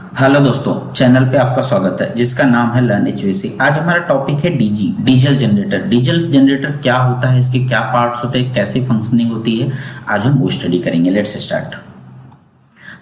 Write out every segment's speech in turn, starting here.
Hello दोस्तों, channel पे आपका स्वागत है जिसका नाम है लर्न एचवीसी। आज हमारा टॉपिक है DG, diesel generator. Diesel generator क्या होता है, इसके क्या पार्ट्स होते हैं, कैसी फंक्शनिंग होती है, आज हम वो स्टडी करेंगे। Let's start.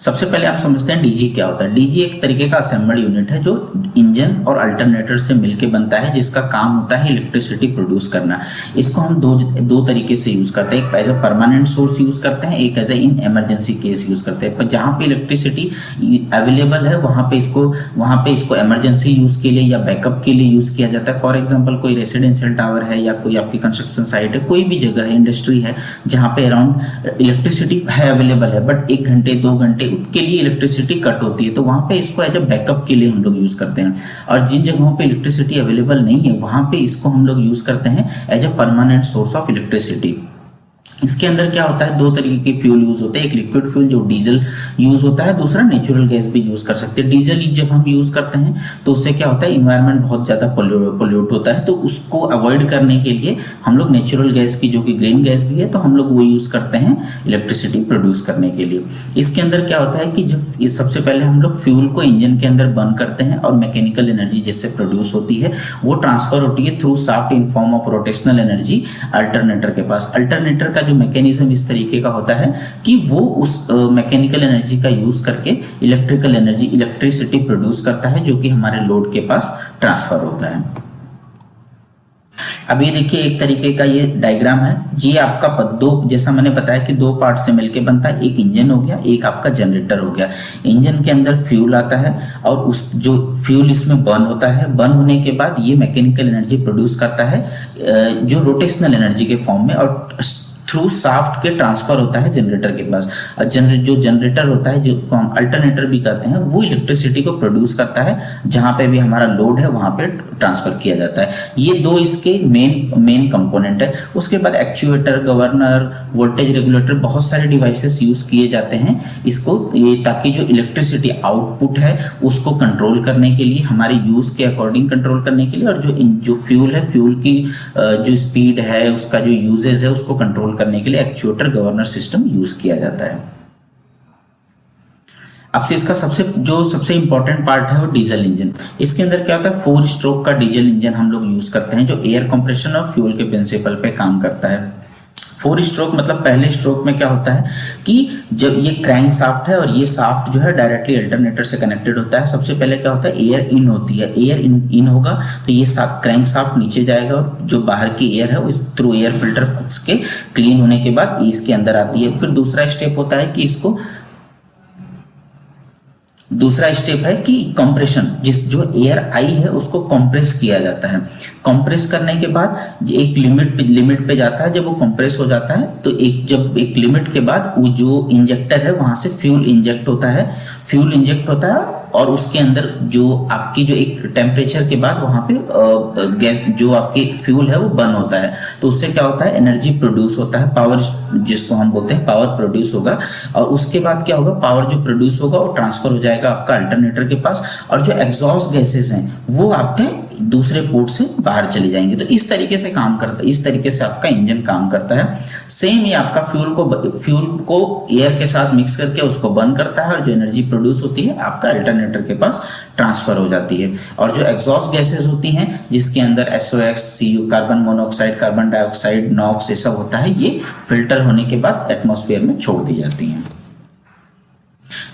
सबसे पहले आप समझते हैं डीजी क्या होता है। डीजी एक तरीके का असेंबल्ड यूनिट है जो इंजन और अल्टरनेटर से मिलकर बनता है, जिसका काम होता है इलेक्ट्रिसिटी प्रोड्यूस करना। इसको हम दो तरीके से यूज करते हैं। एक as a permanent source use करते हैं, एक as a in emergency case use करते हैं। पर जहाँ पे इलेक्ट्रिसिटी अवेलेबल है वहाँ पे इसको इमरजेंसी यूज के लिए या बैकअप के लिए यूज किया जाता है। फॉर एग्जाम्पल कोई रेसिडेंशियल टावर है या कोई आपकी कंस्ट्रक्शन साइट है, कोई भी जगह है, इंडस्ट्री है जहाँ पे अराउंड इलेक्ट्रिसिटी है अवेलेबल है, बट 1 घंटे 2 घंटे के लिए इलेक्ट्रिसिटी कट होती है, तो वहां पे इसको एज अ बैकअप के लिए हम लोग यूज करते हैं। और जिन जगहों पे इलेक्ट्रिसिटी अवेलेबल नहीं है वहां पे इसको हम लोग यूज करते हैं as a permanent source of electricity. इसके अंदर क्या होता है, 2 तरीके के फ्यूल यूज होते हैं। एक लिक्विड फ्यूल जो डीजल यूज होता है, दूसरा नेचुरल गैस भी यूज कर सकते हैं। डीजल जब हम यूज करते हैं तो उससे क्या होता है, इन्वायरमेंट बहुत ज्यादा पोल्यूट होता है, तो उसको अवॉइड करने के लिए हम लोग नेचुरल गैस की, जो कि ग्रीन गैस भी है, तो हम लोग वो यूज करते हैं इलेक्ट्रिसिटी प्रोड्यूस करने के लिए। इसके अंदर क्या होता है कि जब सबसे पहले हम लोग फ्यूल को इंजन के अंदर बर्न करते हैं और मैकेनिकल एनर्जी जिससे प्रोड्यूस होती है वो ट्रांसफर होती है through shaft in form of rotational energy alternator के पास। अल्टरनेटर का जो मैकेनिज्म इस तरीके का होता है कि वो उस मैकेनिकल एनर्जी का यूज करके इलेक्ट्रिकल एनर्जी, इलेक्ट्रिसिटी प्रोड्यूस करता है, जो कि हमारे लोड के पास ट्रांसफर होता है। अब ये देखिए, एक तरीके का ये डायग्राम है। ये आपका जैसा मैंने बताया कि 2 पार्ट से मिलके बनता है। एक इंजन हो गया, एक आपका जनरेटर हो गया। इंजन के अंदर फ्यूल आता है और उस जो फ्यूल इसमें बर्न होता है, बर्न होने के बाद ये मैकेनिकल एनर्जी प्रोड्यूस करता है जो रोटेशनल एनर्जी के फॉर्म में, और थ्रू शाफ्ट के ट्रांसफर होता है जनरेटर के पास। और जो जनरेटर होता है, जो हम अल्टरनेटर भी कहते हैं, वो इलेक्ट्रिसिटी को प्रोड्यूस करता है। जहां पे भी हमारा लोड है वहां पे ट्रांसफर किया जाता है। ये 2 इसके मेन कंपोनेंट है। उसके बाद एक्चुएटर, गवर्नर, वोल्टेज रेगुलेटर, बहुत सारे डिवाइसेस यूज किए जाते हैं इसको, ये ताकि जो इलेक्ट्रिसिटी आउटपुट है उसको कंट्रोल करने के लिए, हमारे यूज के अकॉर्डिंग कंट्रोल करने के लिए, और जो फ्यूल है, फ्यूल की जो स्पीड है, उसका जो यूजेज है, उसको कंट्रोल करने के लिए एक्चुएटर, गवर्नर सिस्टम यूज किया जाता है। अब से इसका सबसे इंपॉर्टेंट पार्ट है वो डीजल इंजन। इसके अंदर क्या होता है, 4 स्ट्रोक का डीजल इंजन हम लोग यूज करते हैं, जो एयर कंप्रेशन और फ्यूल के प्रिंसिपल पे काम करता है। 4 स्ट्रोक मतलब पहले स्ट्रोक में क्या होता है कि जब ये क्रैंक शाफ्ट है और ये शाफ्ट जो है डायरेक्टली अल्टरनेटर से कनेक्टेड होता है। सबसे पहले क्या होता है, एयर इन होती है। एयर इन होगा तो ये क्रैंक शाफ्ट नीचे जाएगा और जो बाहर की एयर है उस थ्रू एयर फिल्टर के क्लीन होने के बाद इसके अंदर आती है। फिर दूसरा स्टेप है कि कंप्रेशन, जो एयर आई है उसको कंप्रेस किया जाता है। कंप्रेस करने के बाद एक लिमिट पे जाता है। जब वो कंप्रेस हो जाता है तो जब एक लिमिट के बाद वो जो इंजेक्टर है वहां से फ्यूल इंजेक्ट होता है और उसके अंदर जो आपकी जो एक टेम्परेचर के बाद वहां पे गैस, जो आपकी फ्यूल है वो बर्न होता है। तो उससे क्या होता है, एनर्जी प्रोड्यूस होता है, पावर जिसको हम बोलते हैं, पावर प्रोड्यूस होगा। और उसके बाद क्या होगा, पावर जो प्रोड्यूस होगा वो ट्रांसफर हो जाएगा आपका अल्टरनेटर के पास, और जो एग्जॉस्ट गैसेस हैं वो आपके दूसरे पोर्ट से बाहर चले जाएंगे। तो इस तरीके से काम करता है, इस तरीके से आपका इंजन काम करता है। सेम ये आपका फ्यूल को एयर के साथ मिक्स करके उसको बर्न करता है, और जो एनर्जी प्रोड्यूस होती है आपका अल्टरनेटर के पास ट्रांसफर हो जाती है। और जो एग्जॉस्ट गैसेस होती हैं जिसके अंदर SOx, CU, carbon monoxide, carbon dioxide, NOx, ये सब होता है, ये फिल्टर होने के बाद एटमॉस्फेयर में छोड़ दी जाती हैं।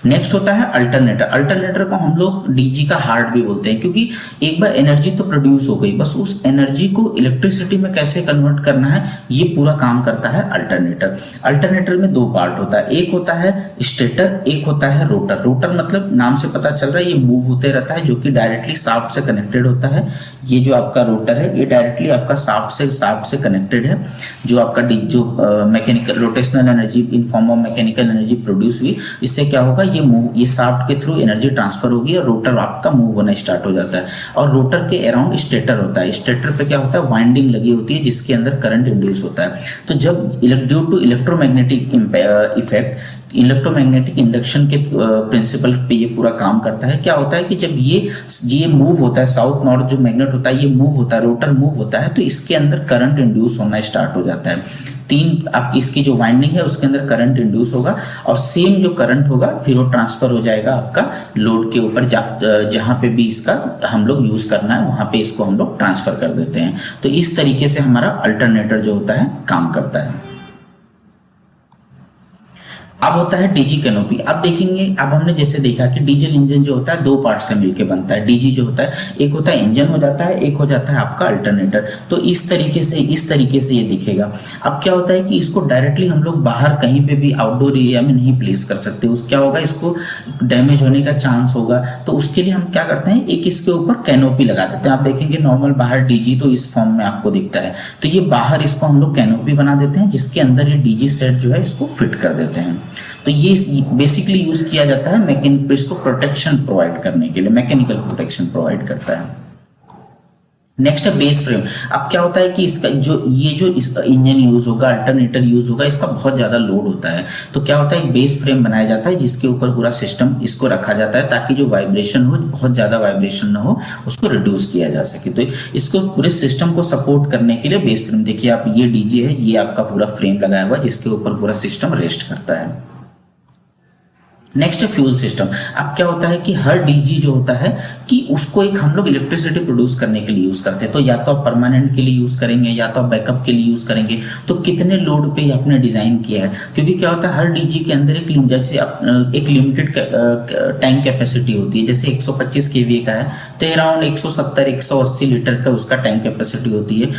नेक्स्ट होता है अल्टरनेटर। अल्टरनेटर को हम लोग डीजी का हार्ट भी बोलते हैं, क्योंकि एक बार एनर्जी तो प्रोड्यूस हो गई, बस उस एनर्जी को इलेक्ट्रिसिटी में कैसे कन्वर्ट करना है ये पूरा काम करता है अल्टरनेटर। अल्टरनेटर में 2 पार्ट होता है, एक होता है स्टेटर, एक होता है रोटर। रोटर मतलब नाम से पता चल रहा है ये मूव होते रहता है, जो कि डायरेक्टली शाफ्ट से कनेक्टेड होता है। ये जो आपका रोटर है ये डायरेक्टली आपका शाफ्ट से कनेक्टेड है। जो आपका mechanical rotational energy in form of mechanical energy produce हुई, इससे क्या होगा, ये शाफ्ट के थ्रू एनर्जी ट्रांसफर होगी और रोटर आपका मूव होना स्टार्ट हो जाता है। और रोटर के अराउंड स्टेटर होता है। स्टेटर पे क्या होता है, वाइंडिंग लगी होती है जिसके अंदर करंट इंड्यूस होता है। तो जब due to electromagnetic effect, electromagnetic induction के प्रिंसिपल पे ये पूरा काम करता है। क्या होता है कि जब ये मूव होता है, साउथ नॉर्थ जो मैग्नेट होता है ये मूव होता है, रोटर मूव होता है, तो इसके अंदर करंट इंड्यूस होना स्टार्ट हो जाता है। तीन आप इसकी जो वाइंडिंग है उसके अंदर करंट इंड्यूस होगा और सेम जो करंट होगा फिर वो ट्रांसफर हो जाएगा आपका लोड के ऊपर, जहां पे भी इसका हम लोग यूज करना है वहां पे इसको हम लोग ट्रांसफर कर देते हैं। तो इस तरीके से हमारा अल्टरनेटर जो होता है काम करता है। अब होता है डीजी कैनोपी। अब देखेंगे, अब हमने जैसे देखा कि डीजल इंजन जो होता है दो पार्ट से मिलकर बनता है। डीजी जो होता है, एक होता है इंजन हो जाता है, एक हो जाता है आपका अल्टरनेटर। तो इस तरीके से ये दिखेगा। अब क्या होता है कि इसको डायरेक्टली हम लोग बाहर कहीं पे भी आउटडोर एरिया में नहीं प्लेस कर सकते। उस क्या होगा, इसको डैमेज होने का चांस होगा। तो उसके लिए हम क्या करते हैं, एक इसके ऊपर कैनोपी लगा देते हैं। आप देखेंगे नॉर्मल बाहर डीजी तो इस फॉर्म में आपको दिखता है, तो ये बाहर इसको हम लोग कैनोपी बना देते हैं जिसके अंदर ये डीजी सेट जो है इसको फिट कर देते हैं। तो ये बेसिकली यूज किया जाता है मैकेनिकल, इसको प्रोटेक्शन प्रोवाइड करने के लिए, मैकेनिकल प्रोटेक्शन प्रोवाइड करता है। नेक्स्ट है बेस फ्रेम। अब क्या होता है कि इसका जो इंजन यूज होगा, अल्टरनेटर यूज होगा, इसका बहुत ज्यादा लोड होता है। तो क्या होता है, एक बेस फ्रेम बनाया जाता है जिसके ऊपर पूरा सिस्टम इसको रखा जाता है ताकि जो वाइब्रेशन हो, बहुत ज्यादा वाइब्रेशन ना हो, उसको रिड्यूस किया जा सके। तो इसको पूरे सिस्टम को सपोर्ट करने के लिए बेस फ्रेम, देखिए आप, ये डीजे है, ये आपका पूरा फ्रेम लगाया हुआ है जिसके ऊपर पूरा सिस्टम रेस्ट करता है। नेक्स्ट है फ्यूल सिस्टम। अब क्या होता है कि हर डीजी जो होता है कि उसको एक हम लोग इलेक्ट्रिसिटी प्रोड्यूस करने के लिए यूज करते हैं। तो या तो आप परमानेंट के लिए यूज करेंगे या तो आप बैकअप के लिए यूज करेंगे। तो कितने लोड पे आपने डिजाइन किया है, क्योंकि क्या होता है हर डीजी के अंदर एक लिमिटेड टैंक कैपेसिटी होती है। जैसे 125 केवीए का है तो अराउंड 170-180 लीटर का उसका टैंक कैपेसिटी होती है।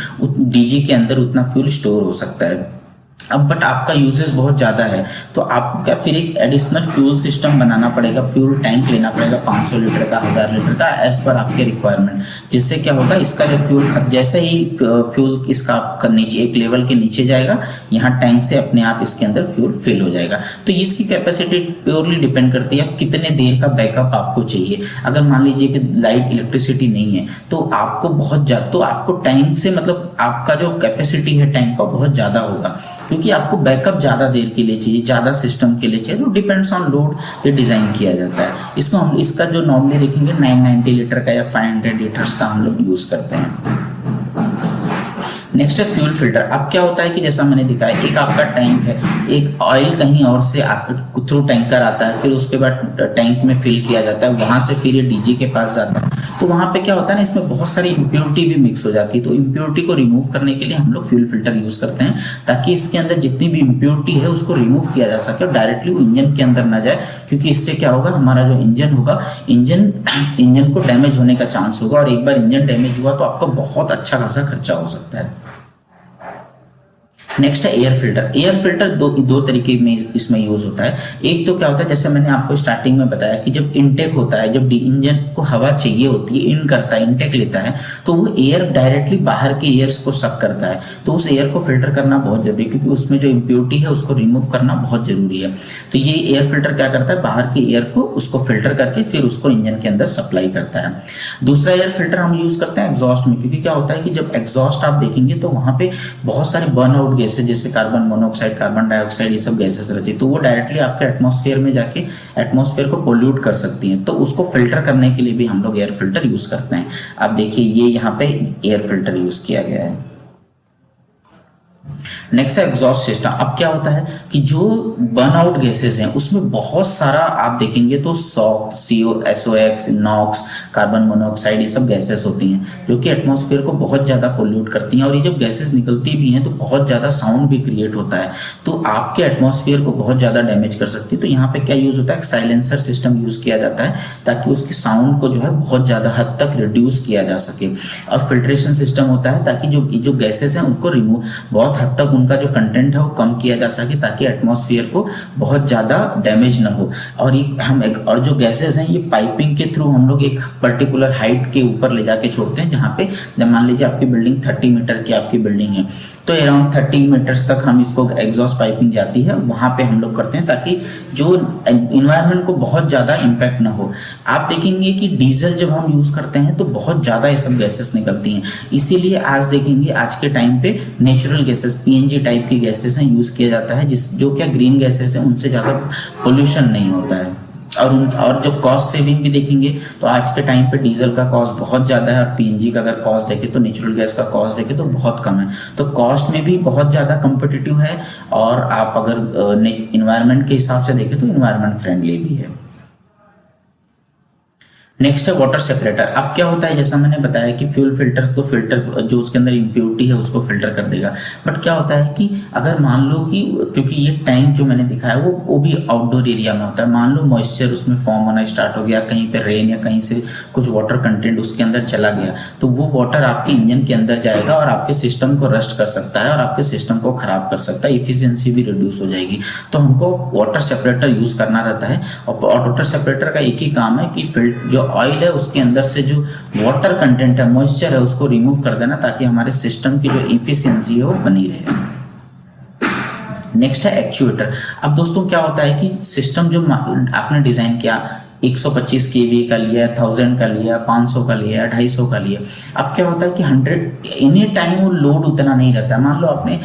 डीजी के अंदर उतना फ्यूल स्टोर हो सकता है। अब बट आपका यूजेस बहुत ज़्यादा है तो आपको क्या फिर एक एडिशनल फ्यूल सिस्टम बनाना पड़ेगा, फ्यूल टैंक लेना पड़ेगा 500 लीटर का, 1000 लीटर का, एज पर आपके रिक्वायरमेंट। जिससे क्या होगा, इसका जो फ्यूल जैसे ही फ्यूल इसका नीचे एक लेवल के नीचे जाएगा, यहाँ टैंक से अपने आप इसके अंदर फ्यूल फिल हो जाएगा। तो इसकी कैपेसिटी प्योरली डिपेंड करती है कितने देर का बैकअप आपको चाहिए। अगर मान लीजिए कि लाइट इलेक्ट्रिसिटी नहीं है तो आपको टैंक से, मतलब आपका जो कैपेसिटी है टैंक का बहुत ज़्यादा होगा, क्योंकि आपको बैकअप ज़्यादा देर के लिए चाहिए, ज़्यादा सिस्टम के लिए चाहिए। तो डिपेंड्स ऑन लोड ये डिज़ाइन किया जाता है। इसको हम इसका जो नॉर्मली देखेंगे 990 लीटर का या 500 लीटर्स का हम लोग यूज़ करते हैं। नेक्स्ट है फ्यूल फिल्टर। अब क्या होता है कि जैसा मैंने दिखाया, एक आपका टैंक है, एक ऑयल कहीं और से थ्रू टैंकर आता है, फिर उसके बाद टैंक में फिल किया जाता है, वहां से फिर ये डीजी के पास जाता है। तो वहां पे क्या होता है ना, इसमें बहुत सारी इम्प्योरिटी भी मिक्स हो जाती है। तो इम्प्योरिटी को रिमूव करने के लिए हम लोग फ्यूल फिल्टर यूज करते हैं ताकि इसके अंदर जितनी भी इम्प्योरिटी है उसको रिमूव किया जा सके और डायरेक्टली वो इंजन के अंदर ना जाए। क्योंकि इससे क्या होगा, हमारा जो इंजन होगा, इंजन को डैमेज होने का चांस होगा, और एक बार इंजन डैमेज हुआ तो आपका बहुत अच्छा खासा खर्चा हो सकता है। नेक्स्ट है एयर फिल्टर। एयर फिल्टर दो तरीके में इसमें यूज होता है। एक तो क्या होता है, जैसे मैंने आपको स्टार्टिंग में बताया कि जब इनटेक होता है, जब इंजन को हवा चाहिए होती है, इन करता है, इनटेक लेता है, तो वो एयर डायरेक्टली बाहर के एयर्स को सक करता है। तो उस एयर को फिल्टर करना बहुत जरूरी है, क्योंकि उसमें जो इम्प्योरिटी है उसको रिमूव करना बहुत जरूरी है। तो ये एयर फिल्टर क्या करता है, बाहर के एयर को उसको फिल्टर करके फिर उसको इंजन के अंदर सप्लाई करता है। दूसरा एयर फिल्टर हम यूज करते हैं एग्जॉस्ट में, क्योंकि क्या होता है कि जब एग्जॉस्ट आप देखेंगे तो वहां पे बहुत सारे बर्न आउट गैसेस, जैसे कार्बन मोनोऑक्साइड, कार्बन डाइऑक्साइड, ये सब गैसेस रहती है। तो वो डायरेक्टली आपके एटमॉस्फेयर में जाके एटमॉस्फेयर को पोल्यूट कर सकती हैं। तो उसको फिल्टर करने के लिए भी हम लोग एयर फिल्टर यूज करते हैं। अब देखिए ये यहाँ पे एयर फिल्टर यूज किया गया है। नेक्स्ट है एग्जॉस्ट सिस्टम। अब क्या होता है कि जो बर्न आउट गैसेस हैं उसमें बहुत सारा आप देखेंगे तो CO, SOx, NOx, carbon monoxide, ये सब गैसेस होती हैं जो कि एटमॉस्फेयर को बहुत ज़्यादा पोल्यूट करती हैं। और ये जब गैसेस निकलती भी हैं तो बहुत ज़्यादा साउंड भी क्रिएट होता है, तो आपके एटमॉस्फेयर को बहुत ज़्यादा डैमेज कर सकती है। तो यहाँ पे क्या यूज़ होता है, साइलेंसर सिस्टम यूज़ किया जाता है ताकि उसके साउंड को जो है बहुत ज़्यादा हद तक रिड्यूस किया जा सके। और फिल्ट्रेशन सिस्टम होता है ताकि जो गैसेस हैं उनको रिमूव, बहुत हद तक उनका जो कंटेंट है वो कम किया जा सके ताकि एटमॉस्फेयर को बहुत ज़्यादा डैमेज ना हो। और जो गैसेस हैं ये पाइपिंग के थ्रू हम लोग एक पर्टिकुलर हाइट के ऊपर ले जाके छोड़ते हैं, जहाँ पे जब मान लीजिए आपकी बिल्डिंग 30 मीटर की आपकी बिल्डिंग है तो अराउंड 30 मीटर्स तक हम इसको एग्जॉस्ट पाइपिंग जाती है, वहाँ पे हम लोग करते हैं ताकि जो इन्वायरमेंट को बहुत ज़्यादा इम्पैक्ट ना हो। आप देखेंगे कि डीजल जब हम यूज़ करते हैं तो बहुत ज़्यादा ये सब गैसेस निकलती हैं, इसीलिए आज देखेंगे आज के टाइम पे नेचुरल गैसेस, PNG टाइप की गैसेस हैं यूज़ किया जाता है, जो क्या ग्रीन गैसेस हैं उनसे ज़्यादा पोल्यूशन नहीं होता है। और जब कॉस्ट सेविंग भी देखेंगे तो आज के टाइम पे डीजल का कॉस्ट बहुत ज़्यादा है और पीएनजी का अगर कॉस्ट देखें तो नेचुरल गैस का कॉस्ट देखें तो बहुत कम है। तो कॉस्ट में भी बहुत ज़्यादा कंपिटिटिव है और आप अगर इन्वायरमेंट के हिसाब से देखें तो इन्वायरमेंट फ्रेंडली भी है। नेक्स्ट है वाटर सेपरेटर। अब क्या होता है, जैसा मैंने बताया कि फ्यूल फिल्टर तो फिल्टर जो उसके अंदर इम्प्योरिटी है उसको फिल्टर कर देगा, बट क्या होता है कि अगर मान लो कि क्योंकि ये टैंक जो मैंने दिखाया वो भी आउटडोर एरिया में होता है, मान लो मॉइस्चर उसमें फॉर्म होना स्टार्ट हो गया, कहीं पे रेन या कहीं से कुछ वाटर कंटेंट उसके अंदर चला गया, तो वो वाटर आपके इंजन के अंदर जाएगा और आपके सिस्टम को रस्ट कर सकता है और आपके सिस्टम को खराब कर सकता है, इफिशियंसी भी रिड्यूस हो जाएगी। तो हमको वाटर सेपरेटर यूज करना रहता है और वाटर सेपरेटर का एक ही काम है कि जो ऑयल है उसके अंदर से जो वाटर कंटेंट है, मॉइस्चर है, उसको रिमूव कर देना ताकि हमारे सिस्टम की जो इफिशियंसी है वो बनी रहे। नेक्स्ट है एक्चुएटर। अब दोस्तों क्या होता है कि सिस्टम जो आपने डिजाइन किया 125 केवी का लिया, 1000 का लिया, 500 का लिया, 250 का लिया, अब क्या होता है कि 100 एनी टाइम वो लोड उतना नहीं रहता है। मान लो आपने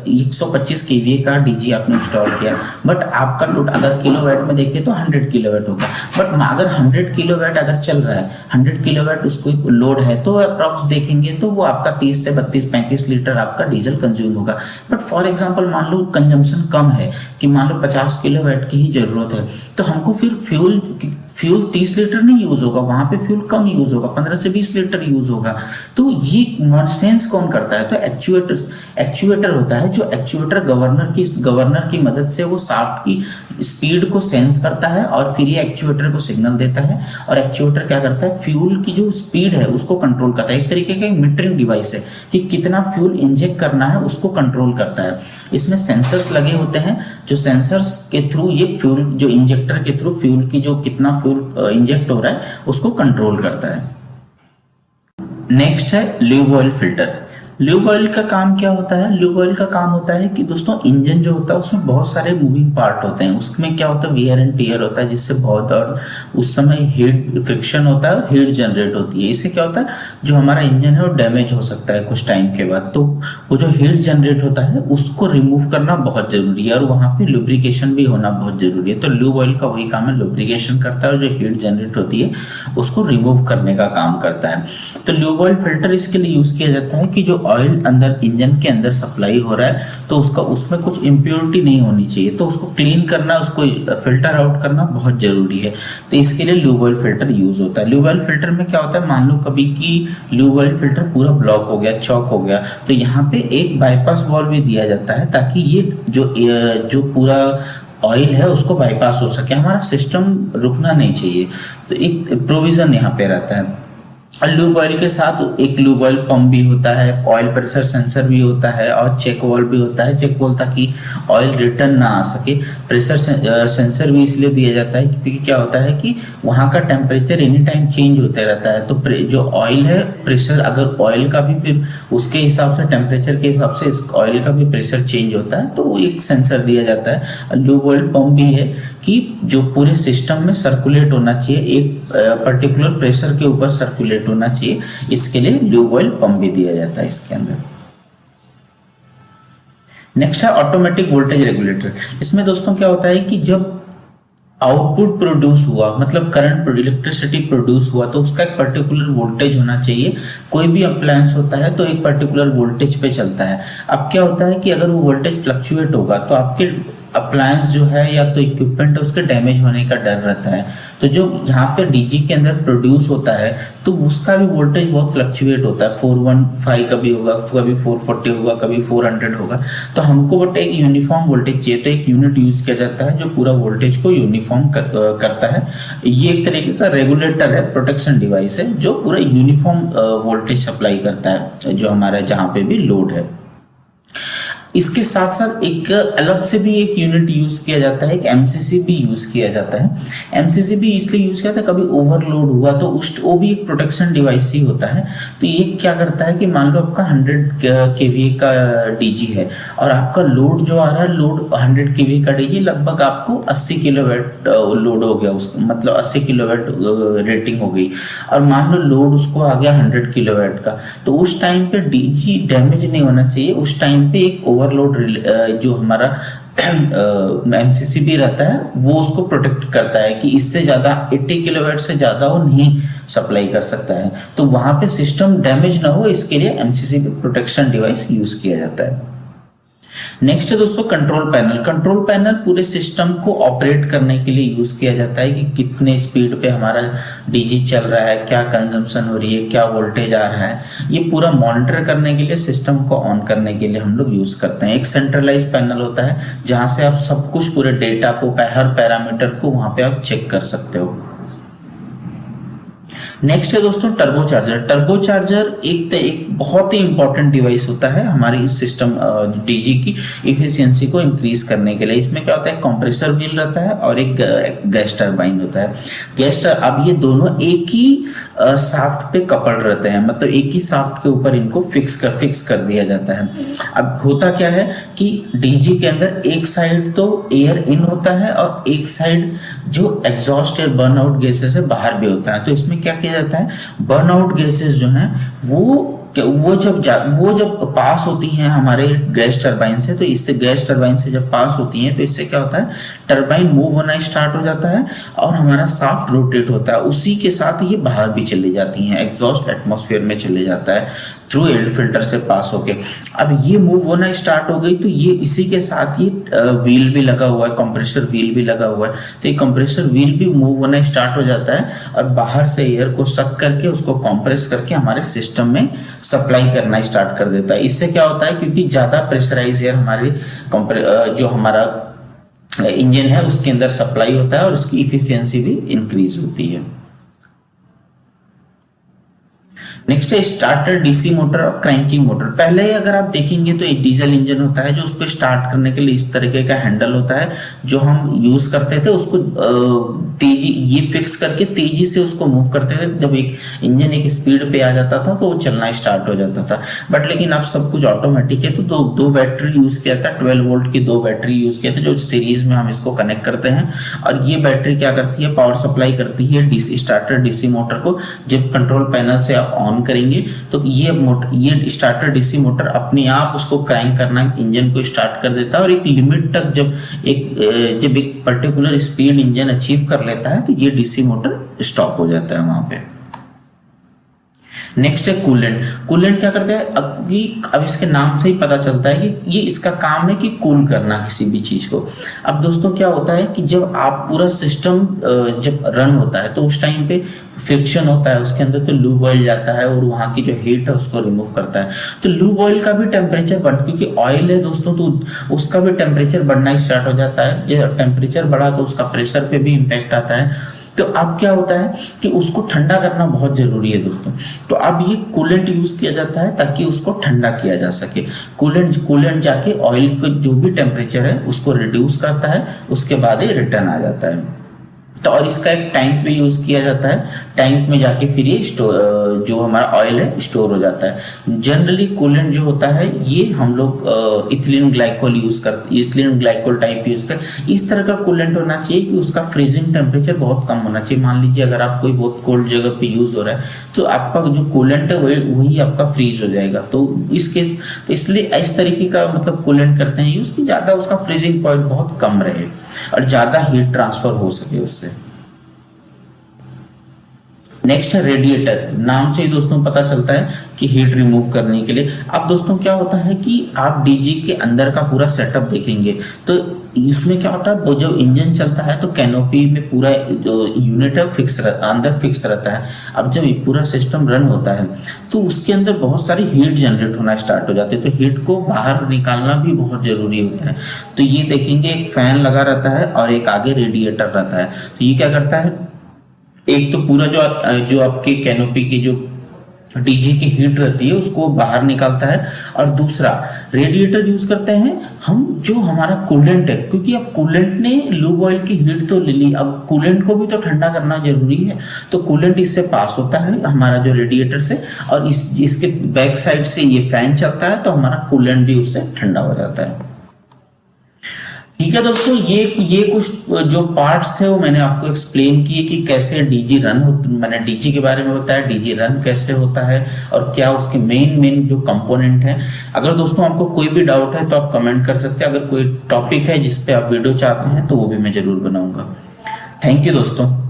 125 केवी का डीजी आपने इंस्टॉल किया, बट आपका लोड अगर किलोवाट में देखें तो 100 किलोवाट होगा, बट अगर 100 किलोवाट अगर चल रहा है, 100 किलोवाट उसको लोड है तो अप्रॉक्स देखेंगे तो वो आपका 30 से 32-35 लीटर आपका डीजल कंज्यूम होगा। बट फॉर एग्जाम्पल मान लो कंजम्पशन कम है कि मान लो 50 किलोवाट की ही जरूरत है, तो हमको फिर फ्यूल 30 लीटर नहीं यूज होगा, वहां पे फ्यूल कम यूज होगा, 15 से 20 लीटर यूज होगा। तो ये नॉनसेंस कौन करता है, तो एक्चुएटर होता है, जो एक्चुएटर गवर्नर की मदद से वो शाफ्ट की स्पीड को सेंस करता है और फिर ये एक्चुएटर को सिग्नल देता है और एक्चुएटर क्या करता है, फ्यूल की जो स्पीड है उसको कंट्रोल करता है। एक तरीके का मीटरिंग डिवाइस है कि कितना फ्यूल इंजेक्ट करना है उसको कंट्रोल करता है। इसमें सेंसर्स लगे होते हैं, जो सेंसर्स के थ्रू ये फ्यूल जो इंजेक्टर के थ्रू फ्यूल की जो कितना फ्यूल इंजेक्ट हो रहा है उसको कंट्रोल करता है। नेक्स्ट है lube oil filter. Lube oil का काम क्या होता है, ल्यूब ऑयल का काम होता है कि दोस्तों इंजन जो होता है उसमें बहुत सारे मूविंग पार्ट होते हैं, उसमें क्या होता है वियर एंड टियर होता है, जिससे बहुत और उस समय हीट फ्रिक्शन होता है, हीट जनरेट होती है। इससे क्या होता है जो हमारा इंजन है वो डैमेज हो सकता है कुछ टाइम के बाद, तो वो जो हीट जनरेट होता है उसको रिमूव करना बहुत जरूरी है और वहाँ पे लुब्रिकेशन भी होना बहुत जरूरी है। तो ल्यूब ऑयल का वही काम है, लुब्रिकेशन करता है और जो हीट जनरेट होती है उसको रिमूव करने का काम करता है। तो ल्यूब ऑयल फिल्टर इसके लिए यूज किया जाता है कि जो ऑयल अंदर इंजन के अंदर सप्लाई हो रहा है तो उसका उसमें कुछ इम्प्योरिटी नहीं होनी चाहिए, तो उसको क्लीन करना, उसको फिल्टर आउट करना बहुत जरूरी है। तो इसके लिए ल्यूब ऑयल फिल्टर यूज होता है। ल्यूब ऑयल फिल्टर में क्या होता है, मान लो कभी कि ल्यूब ऑयल फिल्टर पूरा ब्लॉक हो गया, चौक हो गया, तो यहाँ पे एक बाईपास वाल्व भी दिया जाता है ताकि ये जो पूरा ऑयल है उसको बाईपास हो सके, हमारा सिस्टम रुकना नहीं चाहिए। तो एक प्रोविजन यहाँ पे रहता है। ल्यूब ऑयल के साथ एक ल्यूब ऑयल पंप भी होता है, ऑयल प्रेशर सेंसर भी होता है और चेक वाल्व भी होता है। चेक वाल्व ताकि ऑयल रिटर्न ना आ सके। प्रेशर सेंसर भी इसलिए दिया जाता है क्योंकि क्या होता है कि वहाँ का टेम्परेचर एनी टाइम चेंज होते रहता है, तो जो ऑयल है प्रेशर, अगर ऑयल का भी फिर उसके हिसाब से टेम्परेचर के हिसाब से इस ऑयल का भी प्रेशर चेंज होता है, तो वो एक सेंसर दिया जाता है। ल्यूब ऑयल पंप भी है कि जो पूरे सिस्टम में सर्कुलेट होना चाहिए, एक पर्टिकुलर प्रेशर के ऊपर सर्कुलेट होना चाहिए, इसके लिए ल्यूब ऑयल पंप भी दिया जाता है इसके अंदर। नेक्स्ट है ऑटोमेटिक वोल्टेज रेगुलेटर। इसमें दोस्तों क्या होता है कि जब आउटपुट प्रोड्यूस हुआ, मतलब करंट इलेक्ट्रिसिटी प्रोड्यूस हुआ, तो उसका एक पर्टिकुलर वोल्टेज होना चाहिए। कोई भी अप्लायंस होता है तो एक पर्टिकुलर वोल्टेज पे चलता है। अब क्या होता है कि अगर वो वोल्टेज फ्लक्चुएट होगा तो आपके अप्लायंस जो है या तो इक्विपमेंट है उसके डैमेज होने का डर रहता है। तो जो यहाँ पे डीजी के अंदर प्रोड्यूस होता है तो उसका भी वोल्टेज बहुत फ्लक्चुएट होता है, 415 कभी होगा, कभी 440 होगा, कभी 400 होगा। तो हमको बट एक यूनिफॉर्म वोल्टेज चाहिए, तो एक यूनिट यूज किया जाता है जो पूरा वोल्टेज को यूनिफॉर्म करता है। ये एक तरीके का रेगुलेटर है, प्रोटेक्शन डिवाइस है जो पूरा यूनिफॉर्म वोल्टेज सप्लाई करता है जो हमारा जहाँ पे भी लोड है। इसके साथ साथ एक अलग से भी एक यूनिट यूज किया जाता है, एक एमसीसी भी यूज किया जाता है। एमसीसी भी इसलिए यूज किया था कभी ओवरलोड हुआ तो वो भी एक प्रोटेक्शन डिवाइस ही होता है। तो ये क्या करता है कि मान लो आपका 100 केवी का डीजी है और आपका लोड जो आ रहा है, लोड 100 केवी का डीजी लगभग आपको 80 किलोवाट लोड हो गया, उसको मतलब 80 किलोवाट रेटिंग हो गई, और मान लो लोड उसको आ गया 100 किलोवाट का, तो उस टाइम पे डीजी डैमेज नहीं होना चाहिए। उस टाइम पे एक ओवरलोड जो हमारा एमसीसी भी रहता है, वो उसको प्रोटेक्ट करता है कि इससे ज़्यादा 80 किलोवाट से ज़्यादा वो नहीं सप्लाई कर सकता है। तो वहाँ पे सिस्टम डैमेज ना हो, इसके लिए एमसीसी प्रोटेक्शन डिवाइस यूज किया जाता है। नेक्स्ट है दोस्तों कंट्रोल पैनल। कंट्रोल पैनल पूरे सिस्टम को ऑपरेट करने के लिए यूज किया जाता है कि कितने स्पीड पे हमारा डीजी चल रहा है, क्या कंजम्पशन हो रही है, क्या वोल्टेज आ रहा है, ये पूरा मॉनिटर करने के लिए, सिस्टम को ऑन करने के लिए हम लोग यूज करते हैं। एक सेंट्रलाइज पैनल होता है जहां से आप सब कुछ पूरे डेटा को, हर पैरामीटर को वहां पे आप चेक कर सकते हो। नेक्स्ट है दोस्तों टर्बो चार्जर। टर्बो चार्जर एक बहुत ही इंपॉर्टेंट डिवाइस होता है हमारी सिस्टम डीजी की इफिशियंसी को इंक्रीज करने के लिए। इसमें क्या होता है, कंप्रेसर व्हील रहता है और एक गैस टरबाइन होता है। अब ये दोनों एक ही शाफ्ट पे कपल्ड रहते हैं, मतलब एक ही शाफ्ट के ऊपर इनको फिक्स कर दिया जाता है। अब होता क्या है कि डीजी के अंदर एक साइड तो एयर इन होता है और एक साइड जो exhaust air burn out gases है बाहर भी होता है। तो इसमें क्या किया जाता है, बर्न आउट गैसेस जो हैं वो जब पास होती हैं हमारे गैस टरबाइन से, तो इससे गैस टरबाइन से जब पास होती हैं तो इससे क्या होता है, टरबाइन मूव होना स्टार्ट हो जाता है और हमारा शाफ्ट रोटेट होता है। उसी के साथ ये बाहर भी चली जाती हैं, एग्जॉस्ट एटमॉस्फेयर में चले जाता है थ्रू एयर फिल्टर से पास होके। अब ये मूव होना स्टार्ट हो गई तो ये इसी के साथ ये व्हील भी लगा हुआ है, कंप्रेसर व्हील भी लगा हुआ है, तो ये कंप्रेसर व्हील भी मूव होना स्टार्ट हो जाता है और बाहर से एयर को सक करके उसको कंप्रेस करके हमारे सिस्टम में सप्लाई करना स्टार्ट कर देता है। इससे क्या होता है, क्योंकि ज्यादा प्रेशराइज एयर हमारे जो हमारा इंजन है उसके अंदर सप्लाई होता है और उसकी इफिशियंसी भी इंक्रीज होती है। नेक्स्ट है स्टार्टर, डीसी मोटर और क्रैंकिंग मोटर। पहले अगर आप देखेंगे तो एक डीजल इंजन होता है जो उसको स्टार्ट करने के लिए इस तरीके का हैंडल होता है जो हम यूज करते थे, उसको तेजी ये फिक्स करके तेजी से उसको मूव करते थे। जब एक इंजन एक स्पीड पे आ जाता था तो वो चलना स्टार्ट हो जाता था। बट लेकिन अब सब कुछ ऑटोमेटिक है, तो दो बैटरी यूज किया था, 12 वोल्ट की 2 बैटरी यूज किया था जो सीरीज में हम इसको कनेक्ट करते हैं। और ये बैटरी क्या करती है, पावर सप्लाई करती है डीसी स्टार्टर डीसी मोटर को। जब कंट्रोल पैनल से आप ऑन करेंगे तो ये स्टार्टर डीसी मोटर अपने आप उसको क्रैंक करना, इंजन को स्टार्ट कर देता है और एक लिमिट तक जब एक पर्टिकुलर स्पीड इंजन अचीव कर लेता है तो ये डीसी मोटर स्टॉप हो जाता है वहां पे। नेक्स्ट है कूलेंट। कूलेंट क्या करता है, अब इसके नाम से ही पता चलता है कि ये इसका काम है कि कूल करना किसी भी चीज को। अब दोस्तों क्या होता है कि जब आप पूरा सिस्टम जब रन होता है तो उस टाइम पे फ्रिक्शन होता है उसके अंदर, तो लूब ऑयल जाता है और वहां की जो हीट है उसको रिमूव करता है। तो लूब ऑयल का भी टेम्परेचर क्योंकि ऑयल है दोस्तों तो उसका भी टेम्परेचर बढ़ना स्टार्ट हो जाता है। जब टेम्परेचर बढ़ा तो उसका प्रेशर पे भी इम्पैक्ट आता है। तो अब क्या होता है कि उसको ठंडा करना बहुत जरूरी है दोस्तों। तो अब ये कूलेंट यूज किया जाता है ताकि उसको ठंडा किया जा सके। कूलेंट जाके ऑयल का जो भी टेम्परेचर है उसको रिड्यूस करता है, उसके बाद ये रिटर्न आ जाता है। तो और इसका एक टैंक पे यूज किया जाता है, टैंक में जाके फिर ये जो हमारा ऑयल है स्टोर हो जाता है। जनरली कूलेंट जो होता है ये हम लोग इथिलीन ग्लाइकोल यूज करते, इथिलीन ग्लाइकोल टाइप यूज करते। इस तरह का कूलेंट होना चाहिए कि उसका फ्रीजिंग टेम्परेचर बहुत कम होना चाहिए। मान लीजिए अगर आप कोई बहुत कोल्ड जगह पे यूज हो रहा है तो आपका जो कूलेंट है वही आपका फ्रीज हो जाएगा। तो इसलिए इस तरीके का मतलब कूलेंट करते हैं यूज कि ज्यादा उसका फ्रीजिंग पॉइंट बहुत कम रहे और ज्यादा हीट ट्रांसफर हो सके उससे। नेक्स्ट है रेडिएटर। नाम से ही दोस्तों पता चलता है कि हीट रिमूव करने के लिए। अब दोस्तों क्या होता है कि आप डीजी के अंदर का पूरा सेटअप देखेंगे तो इसमें क्या होता है, जब इंजन चलता है तो कैनोपी में पूरा जो यूनिट है अंदर फिक्स रहता है। अब जब ये पूरा सिस्टम रन होता है तो उसके अंदर बहुत सारी हीट जनरेट होना स्टार्ट हो जाती है, तो हीट को बाहर निकालना भी बहुत जरूरी होता है। तो ये देखेंगे एक फैन लगा रहता है और एक आगे रेडिएटर रहता है। तो ये क्या करता है, एक तो पूरा जो आपके कैनोपी की जो डीजी की हीट रहती है उसको बाहर निकालता है, और दूसरा रेडिएटर यूज करते हैं हम जो हमारा कूलेंट है, क्योंकि अब कूलेंट ने लूब ऑयल की हीट तो ले ली, अब कूलेंट को भी तो ठंडा करना जरूरी है। तो कूलेंट इससे पास होता है हमारा जो रेडिएटर से, और इसके बैक साइड से ये फैन चलता है तो हमारा कूलेंट भी उससे ठंडा हो जाता है। ठीक है दोस्तों, ये कुछ जो पार्ट्स थे वो मैंने आपको एक्सप्लेन किए कि कैसे डीजी रन हो, मैंने डीजी के बारे में बताया, डीजी रन कैसे होता है और क्या उसके मेन मेन जो कंपोनेंट हैं। अगर दोस्तों आपको कोई भी डाउट है तो आप कमेंट कर सकते हैं, अगर कोई टॉपिक है जिस पे आप वीडियो चाहते हैं तो वो भी मैं जरूर बनाऊंगा। थैंक यू दोस्तों।